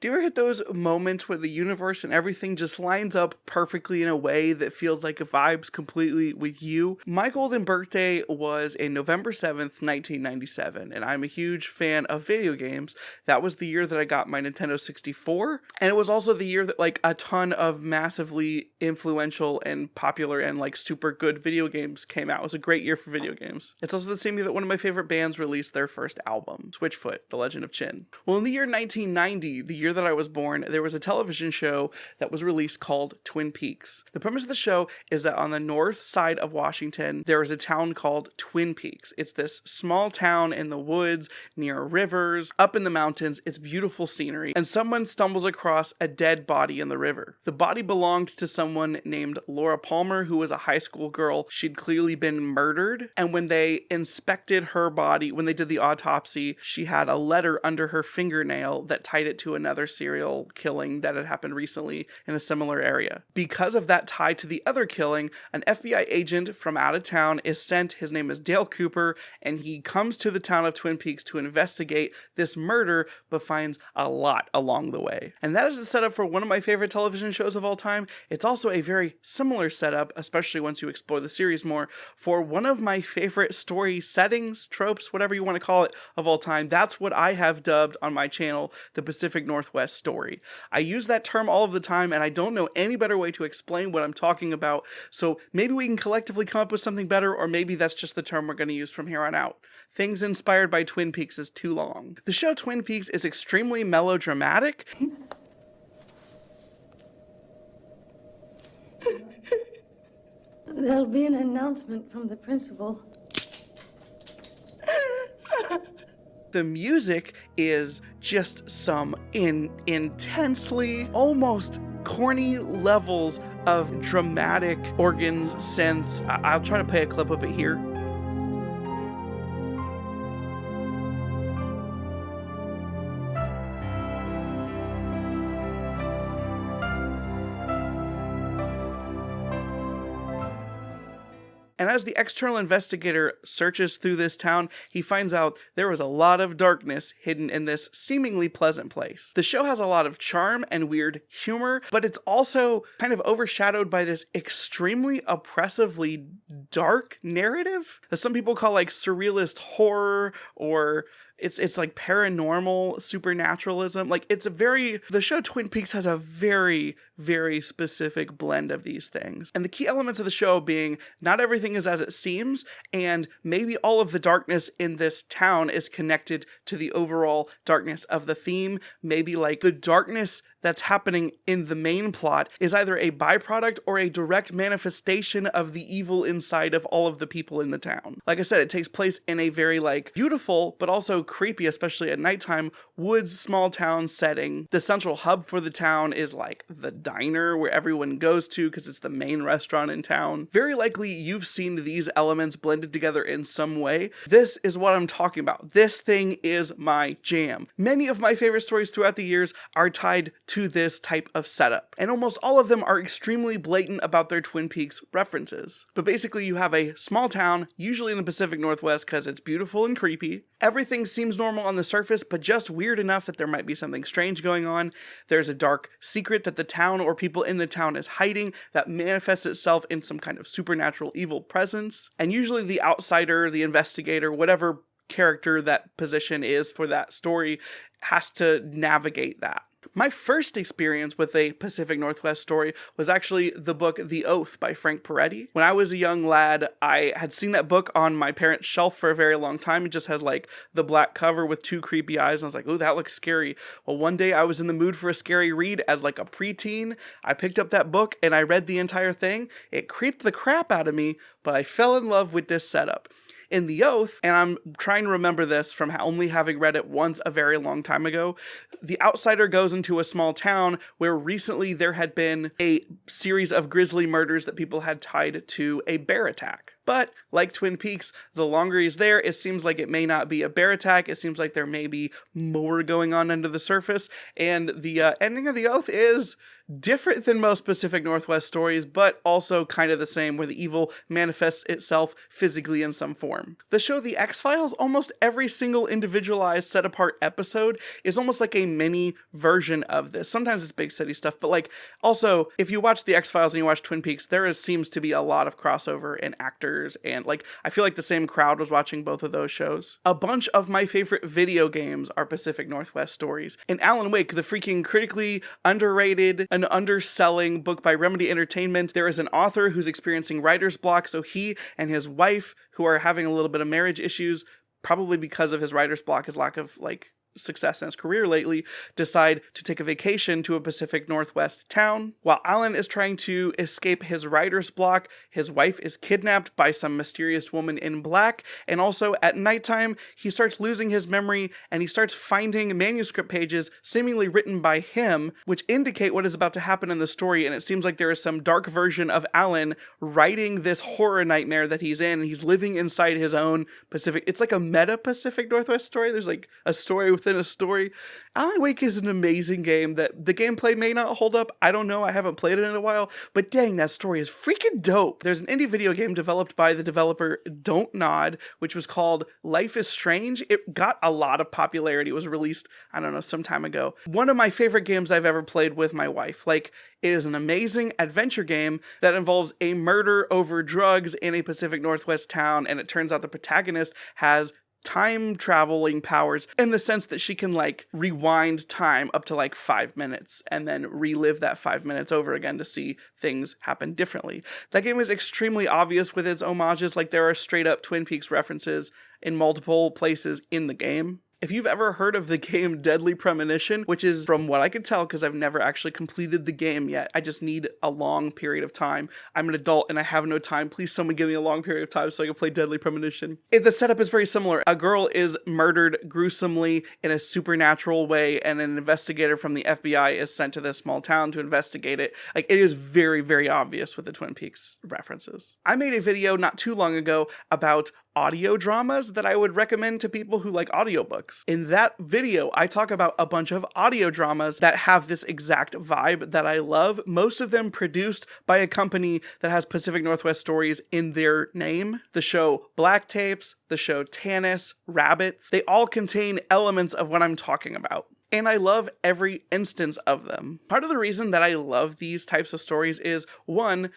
Do you ever hit those moments where the universe and everything just lines up perfectly in a way that feels like it vibes completely with you? My golden birthday was in November 7th, 1997, and I'm a huge fan of video games. That was the year that I got my Nintendo 64, and it was also the year that like a ton of massively influential and popular and like super good video games came out. It was a great year for video games. It's also the same year that one of my favorite bands released their first album, Switchfoot, The Legend of Chin. Well, in the year 1990, the year that I was born, there was a television show that was released called Twin Peaks. The premise of the show is that on the north side of Washington, there is a town called Twin Peaks. It's this small town in the woods, near rivers, up in the mountains. It's beautiful scenery, and someone stumbles across a dead body in the river. The body belonged to someone named Laura Palmer, who was a high school girl. She'd clearly been murdered, and when they inspected her body, when they did the autopsy, she had a letter under her fingernail that tied it to another serial killing that had happened recently in a similar area. Because of that tie to the other killing, an FBI agent from out of town is sent. His name is Dale Cooper, and he comes to the town of Twin Peaks to investigate this murder, but finds a lot along the way. And that is the setup for one of my favorite television shows of all time. It's also a very similar setup, especially once you explore the series more, for one of my favorite story settings, tropes, whatever you want to call it, of all time. That's what I have dubbed on my channel the Pacific Northwest story. I use that term all of the time, and I don't know any better way to explain what I'm talking about, so maybe we can collectively come up with something better, or maybe that's just the term we're going to use from here on out. Things inspired by Twin Peaks is too long. The show Twin Peaks is extremely melodramatic. There'll be an announcement from the principal. The music is just some intensely, almost corny levels of dramatic organs, synths. I'll try to play a clip of it here. And as the external investigator searches through this town, he finds out there was a lot of darkness hidden in this seemingly pleasant place. The show has a lot of charm and weird humor, but it's also kind of overshadowed by this extremely oppressively dark narrative that some people call like surrealist horror, or it's like paranormal supernaturalism. Like the show Twin Peaks has a very, very specific blend of these things. And the key elements of the show being not everything is as it seems, and maybe all of the darkness in this town is connected to the overall darkness of the theme. Maybe like the darkness that's happening in the main plot is either a byproduct or a direct manifestation of the evil inside of all of the people in the town. Like I said, it takes place in a very like beautiful, but also creepy, especially at nighttime, woods, small town setting. The central hub for the town is like the diner where everyone goes to because it's the main restaurant in town. Very likely you've seen these elements blended together in some way. This is what I'm talking about. This thing is my jam. Many of my favorite stories throughout the years are tied to this type of setup, and almost all of them are extremely blatant about their Twin Peaks references. But basically you have a small town, usually in the Pacific Northwest because it's beautiful and creepy. Everything seems normal on the surface, but just weird enough that there might be something strange going on. There's a dark secret that the town or people in the town is hiding that manifests itself in some kind of supernatural evil presence. And usually the outsider, the investigator, whatever character that position is for that story, has to navigate that. My first experience with a Pacific Northwest story was actually the book The Oath by Frank Peretti. When I was a young lad, I had seen that book on my parents' shelf for a very long time. It just has like the black cover with two creepy eyes, and I was like, oh, that looks scary. Well, one day I was in the mood for a scary read as like a preteen. I picked up that book and I read the entire thing. It creeped the crap out of me, but I fell in love with this setup. In The Oath, and I'm trying to remember this from only having read it once a very long time ago, the outsider goes into a small town where recently there had been a series of grisly murders that people had tied to a bear attack. But like Twin Peaks, the longer he's there, it seems like it may not be a bear attack. It seems like there may be more going on under the surface. And the ending of The Oath is different than most Pacific Northwest stories, but also kind of the same, where the evil manifests itself physically in some form. The show The X-Files, almost every single individualized, set-apart episode is almost like a mini version of this. Sometimes it's big city stuff, but like, also, if you watch The X-Files and you watch Twin Peaks, seems to be a lot of crossover in actors, and like, I feel like the same crowd was watching both of those shows. A bunch of my favorite video games are Pacific Northwest stories. In Alan Wake, the freaking critically underrated, an underselling book by Remedy Entertainment, there is an author who's experiencing writer's block, so he and his wife, who are having a little bit of marriage issues, probably because of his writer's block, his lack of like success in his career lately, decide to take a vacation to a Pacific Northwest town. While Alan is trying to escape his writer's block, his wife is kidnapped by some mysterious woman in black, and also at nighttime, he starts losing his memory and he starts finding manuscript pages seemingly written by him, which indicate what is about to happen in the story, and it seems like there is some dark version of Alan writing this horror nightmare that he's in, and he's living inside his own Pacific. It's like a meta Pacific Northwest story. There's like a story within a story. Alan Wake is an amazing game that the gameplay may not hold up. I don't know. I haven't played it in a while, but dang, that story is freaking dope. There's an indie video game developed by the developer Don't Nod, which was called Life is Strange. It got a lot of popularity. It was released, I don't know, some time ago. One of my favorite games I've ever played with my wife. Like, it is an amazing adventure game that involves a murder over drugs in a Pacific Northwest town, and it turns out the protagonist has time traveling powers in the sense that she can like rewind time up to like 5 minutes and then relive that 5 minutes over again to see things happen differently. That game is extremely obvious with its homages. Like, there are straight up Twin Peaks references in multiple places in the game. If you've ever heard of the game Deadly Premonition, which is, from what I can tell, because I've never actually completed the game yet, I just need a long period of time. I'm an adult and I have no time. Please someone give me a long period of time so I can play Deadly Premonition. The setup is very similar. A girl is murdered gruesomely in a supernatural way, and an investigator from the FBI is sent to this small town to investigate it. Like, it is very, very obvious with the Twin Peaks references. I made a video not too long ago about audio dramas that I would recommend to people who like audiobooks. In that video, I talk about a bunch of audio dramas that have this exact vibe that I love, most of them produced by a company that has Pacific Northwest stories in their name. The show Black Tapes, the show Tanis, Rabbits, they all contain elements of what I'm talking about. And I love every instance of them. Part of the reason that I love these types of stories is, one,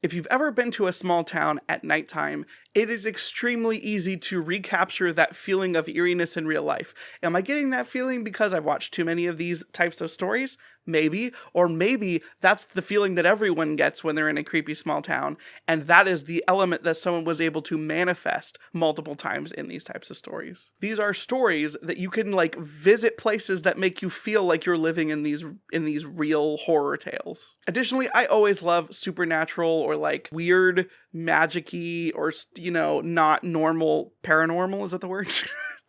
if you've ever been to a small town at nighttime, it is extremely easy to recapture that feeling of eeriness in real life. Am I getting that feeling because I've watched too many of these types of stories? Maybe. Or maybe that's the feeling that everyone gets when they're in a creepy small town, and that is the element that someone was able to manifest multiple times in these types of stories. These are stories that you can like visit places that make you feel like you're living in these real horror tales. Additionally, I always love supernatural or like weird magic-y or, you know, not normal, paranormal, is that the word?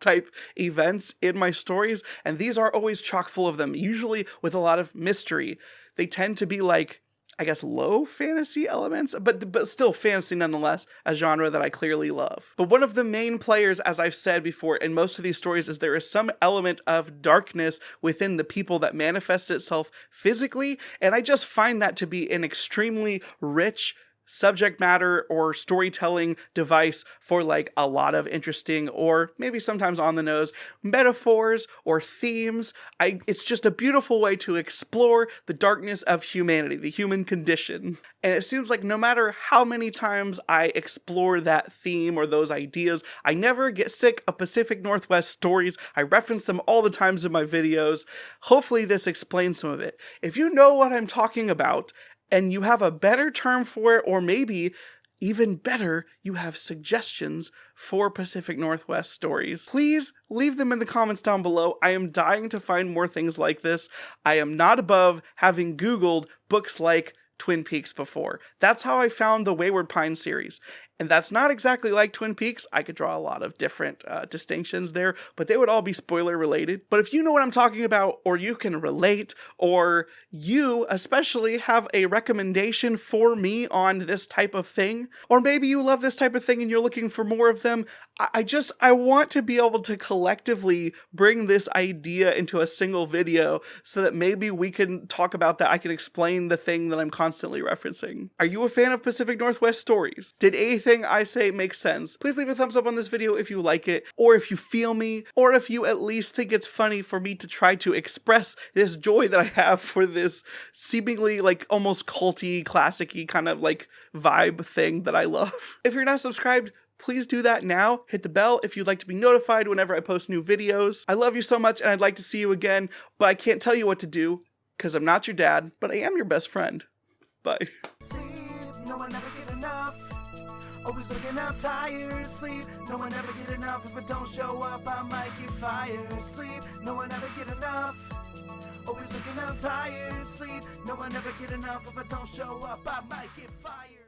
Type events in my stories, and these are always chock full of them, usually with a lot of mystery. They tend to be like, I guess, low fantasy elements, but still fantasy nonetheless, a genre that I clearly love. But one of the main players, as I've said before, in most of these stories is there is some element of darkness within the people that manifests itself physically, and I just find that to be an extremely rich subject matter or storytelling device for like a lot of interesting, or maybe sometimes on the nose, metaphors or themes. It's just a beautiful way to explore the darkness of humanity, the human condition. And it seems like no matter how many times I explore that theme or those ideas, I never get sick of Pacific Northwest stories. I reference them all the times in my videos. Hopefully this explains some of it. If you know what I'm talking about, and you have a better term for it, or maybe even better, you have suggestions for Pacific Northwest stories, please leave them in the comments down below. I am dying to find more things like this. I am not above having Googled books like Twin Peaks before. That's how I found the Wayward Pines series. And that's not exactly like Twin Peaks. I could draw a lot of different distinctions there, but they would all be spoiler related. But if you know what I'm talking about, or you can relate, or you especially have a recommendation for me on this type of thing, or maybe you love this type of thing and you're looking for more of them, I want to be able to collectively bring this idea into a single video so that maybe we can talk about that. I can explain the thing that I'm constantly referencing. Are you a fan of Pacific Northwest stories? Did anything I say make sense? Please leave a thumbs up on this video if you like it, or if you feel me, or if you at least think it's funny for me to try to express this joy that I have for this seemingly like almost culty, classic-y kind of like vibe thing that I love. If you're not subscribed, please do that now. Hit the bell if you'd like to be notified whenever I post new videos. I love you so much and I'd like to see you again, but I can't tell you what to do because I'm not your dad, but I am your best friend. Bye. No one ever get enough. Always looking out tired. Sleep. No one ever get enough. If I don't show up, I might get fired. Sleep. No one ever get enough. Always looking out tired. Sleep. No one ever get enough. If I don't show up, I might get fired.